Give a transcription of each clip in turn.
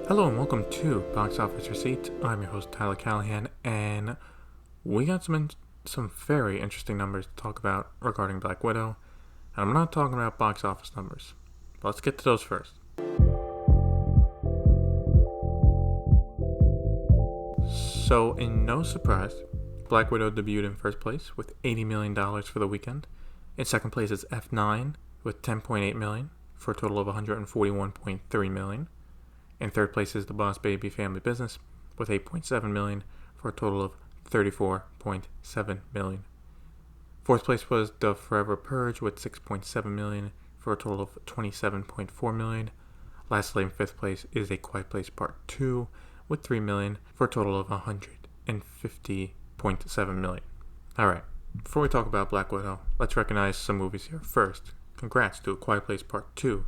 Hello and welcome to Box Office Receipts. I'm your host Tyler Callahan, and we got some very interesting numbers to talk about regarding Black Widow. And I'm not talking about box office numbers. But let's get to those first. So, in no surprise, Black Widow debuted in first place with $80 million for the weekend. In second place is F9 with $10.8 million for a total of $141.3 million. In third place is The Boss Baby Family Business with $8.7 million for a total of $34.7 million. Fourth place was The Forever Purge with $6.7 million for a total of $27.4 million. Lastly, in fifth place is A Quiet Place Part 2 with $3 million for a total of $150.7 million. Alright, before we talk about Black Widow, let's recognize some movies here. First, congrats to A Quiet Place Part 2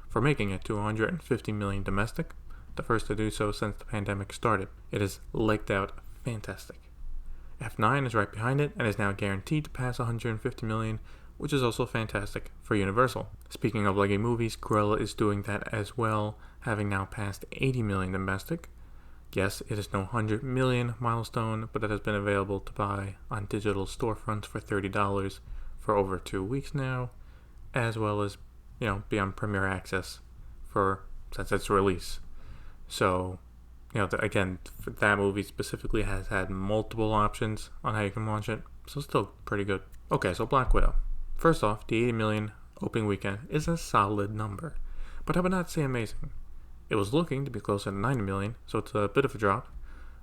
for making it to $150 million domestic, the first to do so since the pandemic started. It is legged out fantastic. F9 is right behind it and is now guaranteed to pass $150 million, which is also fantastic for Universal. Speaking of leggy movies, Cruella is doing that as well, having now passed $80 million domestic. Yes, it is no $100 million milestone, but it has been available to buy on digital storefronts for $30 for over 2 weeks now, as well as, be on Premier Access since its release. So, again, that movie specifically has had multiple options on how you can watch it, so still pretty good. Okay, so Black Widow. First off, the $80 million opening weekend is a solid number, but I would not say amazing. It was looking to be closer to $90 million, so it's a bit of a drop.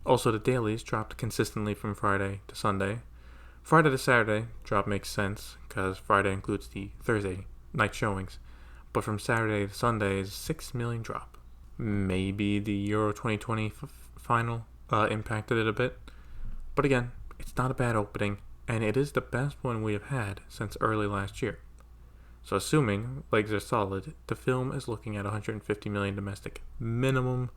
Also, the dailies dropped consistently from Friday to Sunday. Friday to Saturday drop makes sense, because Friday includes the Thursday night showings, but from Saturday to Sunday is a $6 million drop. Maybe the Euro 2020 final impacted it a bit, but again, it's not a bad opening, and it is the best one we have had since early last year. So assuming legs are solid, the film is looking at $150 million domestic minimum,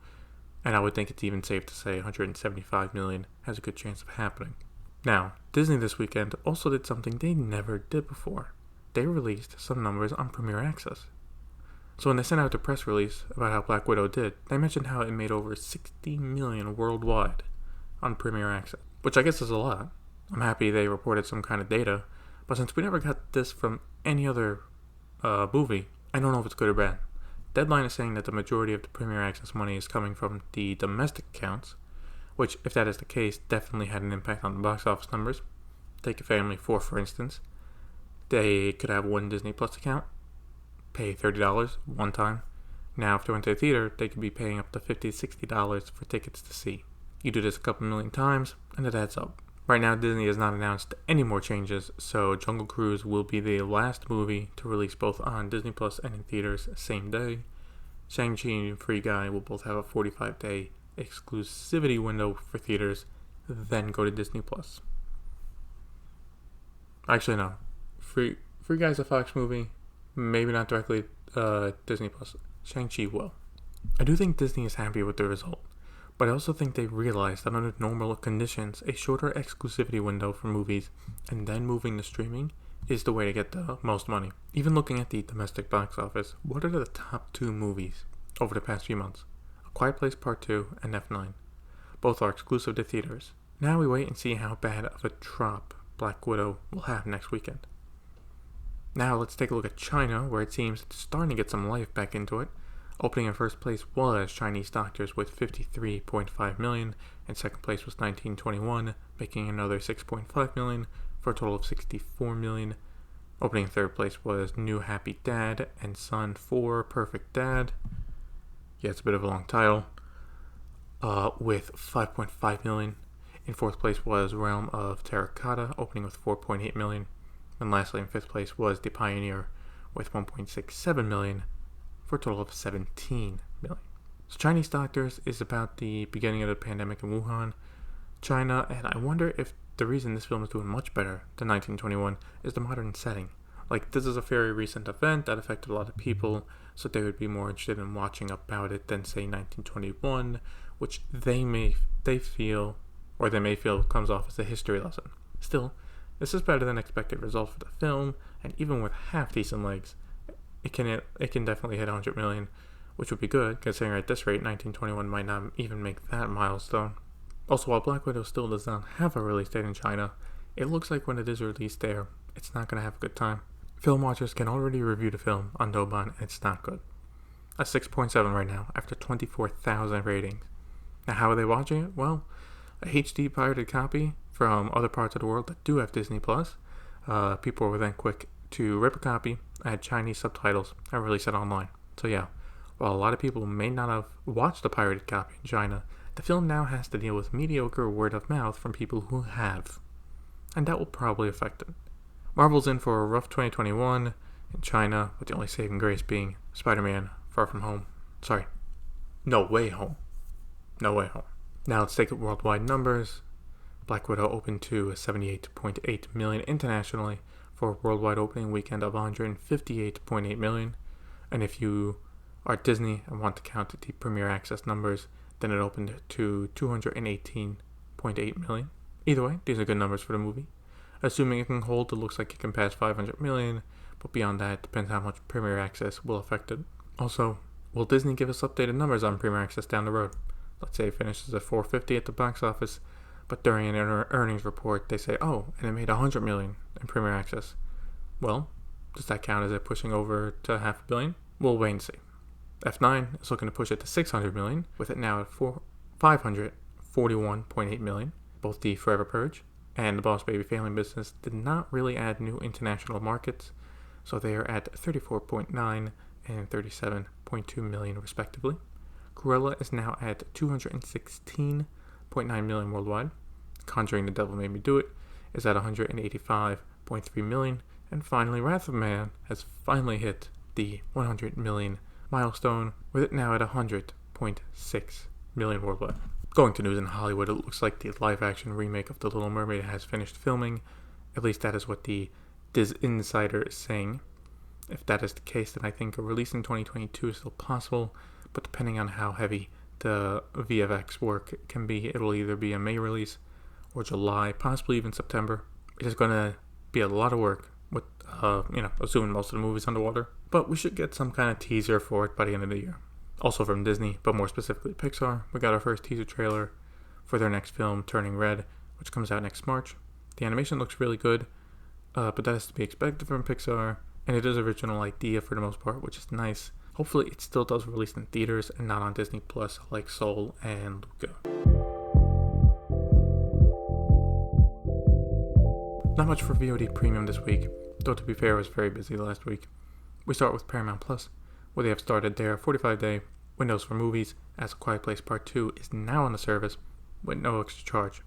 and I would think it's even safe to say $175 million has a good chance of happening. Now, Disney this weekend also did something they never did before. They released some numbers on Premier Access. So when they sent out the press release about how Black Widow did, they mentioned how it made over $60 million worldwide on Premier Access, which I guess is a lot. I'm happy they reported some kind of data, but since we never got this from any other movie, I don't know if it's good or bad. Deadline is saying that the majority of the Premier Access money is coming from the domestic accounts, which, if that is the case, definitely had an impact on the box office numbers. Take a family of 4, for instance. They could have one Disney Plus account, pay $30 one time. Now, if they went to the theater, they could be paying up to $50 to $60 for tickets to see. You do this a couple million times, and it adds up. Right now, Disney has not announced any more changes, so Jungle Cruise will be the last movie to release both on Disney Plus and in theaters same day. Shang-Chi and Free Guy will both have a 45-day exclusivity window for theaters, then go to Disney Plus. Actually, no. Free Guy's a Fox movie, maybe not directly Disney Plus. Shang-Chi will. I do think Disney is happy with the result, but I also think they realized that under normal conditions, a shorter exclusivity window for movies and then moving to streaming is the way to get the most money. Even looking at the domestic box office, what are the top 2 movies over the past few months? A Quiet Place Part 2 and F9. Both are exclusive to theaters. Now we wait and see how bad of a drop Black Widow will have next weekend. Now let's take a look at China, where it seems it's starting to get some life back into it. Opening in first place was Chinese Doctors with $53.5 million, and second place was 1921, making another $6.5 million for a total of $64 million. Opening in third place was New Happy Dad and Son 4 Perfect Dad. Yeah, it's a bit of a long title. With $5.5 million. In fourth place was Realm of Terracotta, opening with $4.8 million. And lastly, in fifth place was The Pioneer with $1.67 million for a total of $17 million. So Chinese Doctors is about the beginning of the pandemic in Wuhan, China, and I wonder if the reason this film is doing much better than 1921 is the modern setting. Like, this is a very recent event that affected a lot of people, so they would be more interested in watching about it than, say, 1921, which they may feel comes off as a history lesson. Still, this is better than expected result for the film, and even with half-decent legs, it can definitely hit 100 million, which would be good considering at this rate 1921 might not even make that milestone. Also, while Black Widow still does not have a release date in China, it looks like when it is released there, it's not going to have a good time. Film watchers can already review the film on Douban, and it's not good. A 6.7 right now, after 24,000 ratings. Now, how are they watching it? Well, a HD pirated copy from other parts of the world that do have Disney Plus. People were then quick to rip a copy, add Chinese subtitles, and release it online. So yeah, while a lot of people may not have watched the pirated copy in China, the film now has to deal with mediocre word of mouth from people who have. And that will probably affect it. Marvel's in for a rough 2021 in China, with the only saving grace being Spider-Man Far From Home. Sorry, No Way Home. No Way Home. Now let's take it worldwide numbers. Black Widow opened to 78.8 million internationally for a worldwide opening weekend of 158.8 million. And if you are Disney and want to count the premiere access numbers, then it opened to 218.8 million. Either way, these are good numbers for the movie. Assuming it can hold, it looks like it can pass 500 million, but beyond that, it depends how much premiere access will affect it. Also, will Disney give us updated numbers on premiere access down the road? Let's say it finishes at 450 at the box office, but during an earnings report, they say, oh, and it made 100 million in premiere access. Well, does that count as it pushing over to $500 million? We'll wait and see. F9 is looking to push it to 600 million, with it now at 541.8 million. Both the Forever Purge and the Boss Baby Family Business did not really add new international markets, so they are at 34.9 and 37.2 million respectively. Cruella is now at 216.9 million worldwide. Conjuring the Devil Made Me Do It is at 185.3 million. And finally, Wrath of Man has finally hit the 100 million milestone, with it now at 100.6 million worldwide. Going to news in Hollywood, it looks like the live-action remake of The Little Mermaid has finished filming. At least that is what the Diz Insider is saying. If that is the case, then I think a release in 2022 is still possible, but depending on how heavy the VFX work can be, it'll either be a May release or July, possibly even September. It is going to be a lot of work with, assuming most of the movie's underwater, but we should get some kind of teaser for it by the end of the year. Also from Disney, but more specifically Pixar, we got our first teaser trailer for their next film, Turning Red, which comes out next March. The animation looks really good, but that is to be expected from Pixar, and it is original idea for the most part, which is nice. Hopefully it still does release in theaters and not on Disney Plus like Soul and Luca. Not much for VOD Premium this week, though to be fair, I was very busy last week. We start with Paramount Plus, where they have started their 45-day windows for movies, as A Quiet Place Part 2 is now on the service with no extra charge.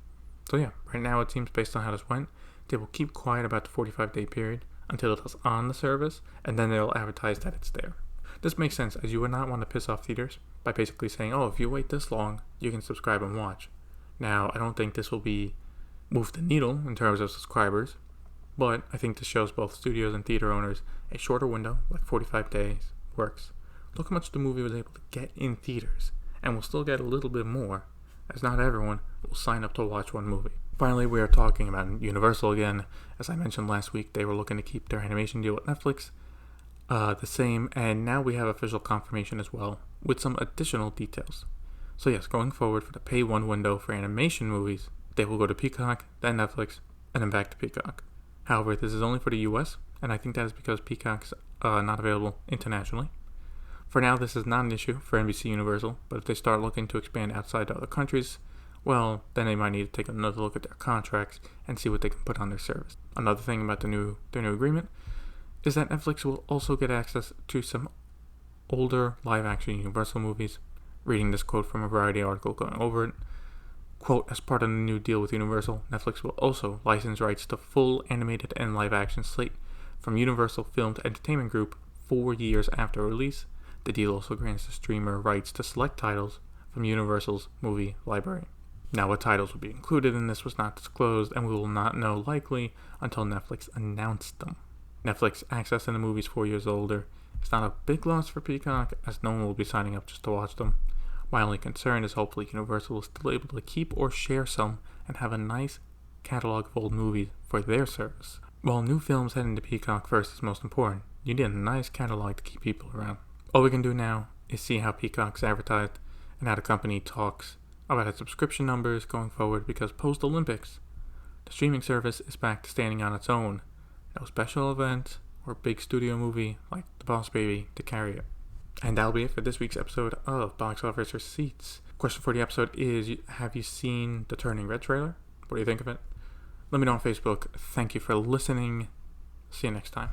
So yeah, right now it seems based on how this went, they will keep quiet about the 45-day period until it is on the service, and then they'll advertise that it's there. This makes sense, as you would not want to piss off theaters by basically saying, oh, if you wait this long, you can subscribe and watch. Now, I don't think this will move the needle in terms of subscribers, but I think this shows both studios and theater owners a shorter window, like 45 days, works. Look how much the movie was able to get in theaters, and we'll still get a little bit more, as not everyone will sign up to watch one movie. Finally, we are talking about Universal again. As I mentioned last week, they were looking to keep their animation deal with Netflix the same, and now we have official confirmation as well, with some additional details. So yes, going forward for the Pay 1 window for animation movies, they will go to Peacock, then Netflix, and then back to Peacock. However, this is only for the US, and I think that is because Peacock's not available internationally. For now, this is not an issue for NBC Universal, but if they start looking to expand outside to other countries, well, then they might need to take another look at their contracts and see what they can put on their service. Another thing about their new agreement is that Netflix will also get access to some older live-action Universal movies. Reading this quote from a Variety article going over it, quote, as part of the new deal with Universal, Netflix will also license rights to full animated and live-action slate from Universal Filmed Entertainment Group 4 years after release. The deal also grants the streamer rights to select titles from Universal's movie library. Now, what titles will be included in this was not disclosed, and we will not know likely until Netflix announced them. Netflix accessing the movies 4 years older is not a big loss for Peacock, as no one will be signing up just to watch them. My only concern is hopefully Universal is still able to keep or share some and have a nice catalog of old movies for their service. While new films heading to Peacock first is most important, you need a nice catalog to keep people around. All we can do now is see how Peacock's advertised and how the company talks about its subscription numbers going forward, because post-Olympics, the streaming service is back to standing on its own. No special event or big studio movie like The Boss Baby to carry it. And that'll be it for this week's episode of Box Office Receipts. Question for the episode is, have you seen the Turning Red trailer? What do you think of it? Let me know on Facebook. Thank you for listening. See you next time.